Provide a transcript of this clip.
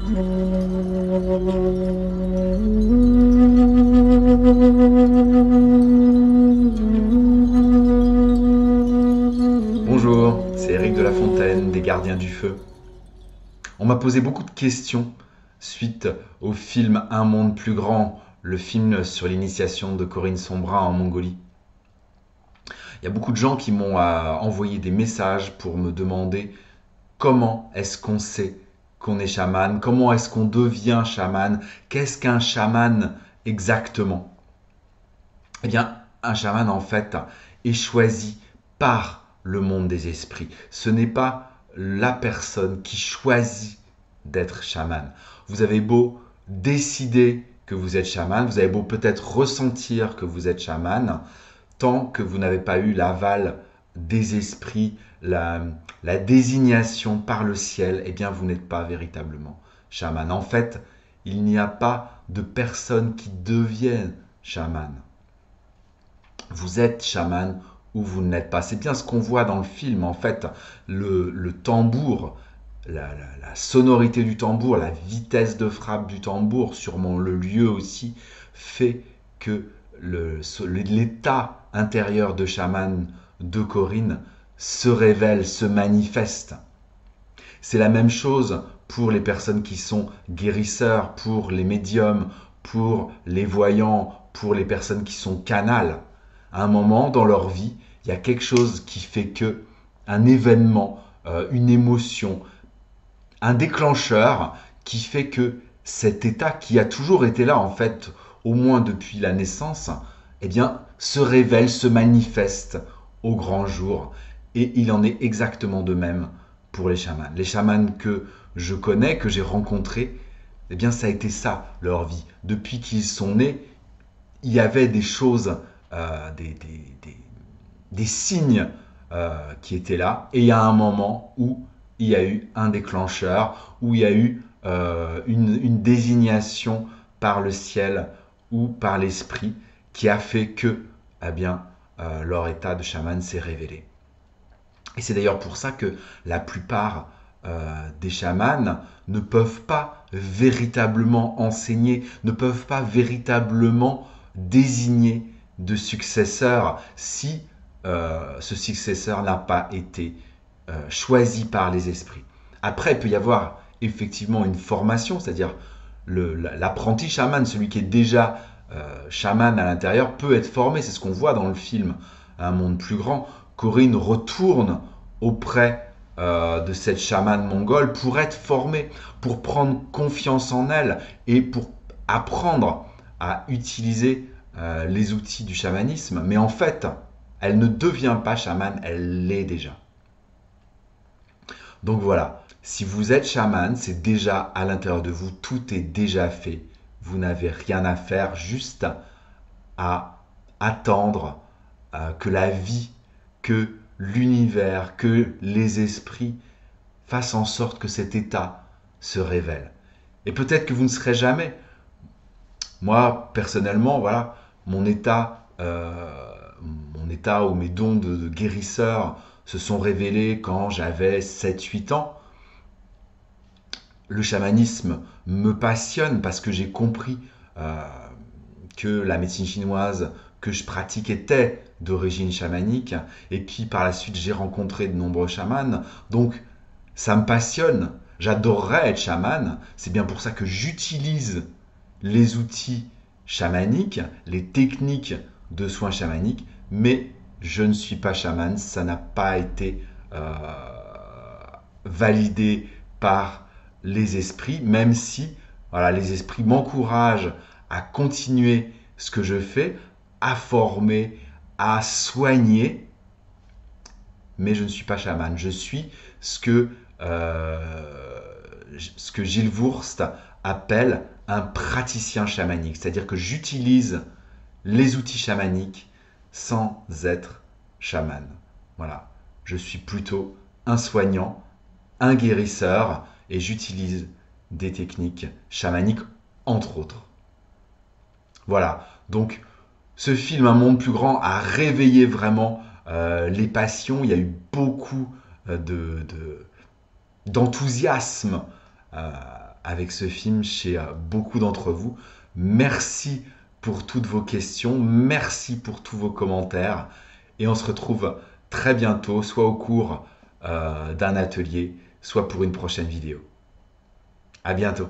Bonjour, c'est Éric de La Fontaine, des Gardiens du Feu. On m'a posé beaucoup de questions suite au film Un monde plus grand, le film sur l'initiation de Corinne Sombra en Mongolie. Il y a beaucoup de gens qui m'ont envoyé des messages pour me demander comment est-ce qu'on sait qu'on est chaman, comment est-ce qu'on devient chaman, qu'est-ce qu'un chaman exactement. Eh bien, un chaman en fait est choisi par le monde des esprits. Ce n'est pas la personne qui choisit d'être chaman. Vous avez beau décider que vous êtes chaman, vous avez beau peut-être ressentir que vous êtes chaman, tant que vous n'avez pas eu l'aval des esprits, la désignation par le ciel, eh bien vous n'êtes pas véritablement chaman. En fait, il n'y a pas de personne qui devienne chaman. Vous êtes chaman ou vous ne l'êtes pas. C'est bien ce qu'on voit dans le film. En fait, le tambour, la sonorité du tambour, la vitesse de frappe du tambour, sûrement le lieu aussi, fait que l'état intérieur de chaman de Corinne se révèle, se manifeste. C'est la même chose pour les personnes qui sont guérisseurs, pour les médiums, pour les voyants, pour les personnes qui sont canals. À un moment dans leur vie, il y a quelque chose qui fait que un événement, une émotion, un déclencheur qui fait que cet état qui a toujours été là en fait, au moins depuis la naissance, eh bien, se révèle, se manifeste au grand jour. Et il en est exactement de même pour les chamans. Les chamans que je connais, que j'ai rencontrés, eh bien, ça a été ça leur vie. Depuis qu'ils sont nés, il y avait des choses, des signes qui étaient là. Et il y a un moment où il y a eu un déclencheur, où il y a eu une désignation par le ciel ou par l'esprit qui a fait que eh bien, leur état de chaman s'est révélé. Et c'est d'ailleurs pour ça que la plupart des chamans ne peuvent pas véritablement enseigner, ne peuvent pas véritablement désigner de successeur si ce successeur n'a pas été choisi par les esprits. Après, il peut y avoir effectivement une formation, c'est-à-dire l'apprenti chaman, celui qui est déjà chaman à l'intérieur, peut être formé. C'est ce qu'on voit dans le film Un monde plus grand. Corinne retourne auprès de cette chamane mongole pour être formée, pour prendre confiance en elle et pour apprendre à utiliser les outils du chamanisme. Mais en fait, elle ne devient pas chamane, elle l'est déjà. Donc voilà, si vous êtes chaman, c'est déjà à l'intérieur de vous, tout est déjà fait. Vous n'avez rien à faire, juste à attendre que la vie, que l'univers, que les esprits fassent en sorte que cet état se révèle. Et peut-être que vous ne serez jamais. Moi, personnellement, voilà, mon état ou mes dons de guérisseur se sont révélés quand j'avais 7-8 ans. Le chamanisme me passionne parce que j'ai compris que la médecine chinoise que je pratique était d'origine chamanique. Et puis par la suite, j'ai rencontré de nombreux chamans. Donc ça me passionne. J'adorerais être chaman. C'est bien pour ça que j'utilise les outils chamaniques, les techniques de soins chamaniques, mais je ne suis pas chaman. Ça n'a pas été validé par les esprits, même si voilà, les esprits m'encouragent à continuer ce que je fais, à former, à soigner, mais je ne suis pas chaman. Je suis ce que Gilles Wurst appelle un praticien chamanique, c'est-à-dire que j'utilise les outils chamaniques sans être chaman. Voilà, je suis plutôt un soignant, un guérisseur, et j'utilise des techniques chamaniques, entre autres. Voilà, donc ce film Un monde plus grand a réveillé vraiment les passions. Il y a eu beaucoup d'enthousiasme avec ce film chez beaucoup d'entre vous. Merci pour toutes vos questions, merci pour tous vos commentaires et on se retrouve très bientôt, soit au cours d'un atelier, soit pour une prochaine vidéo. À bientôt.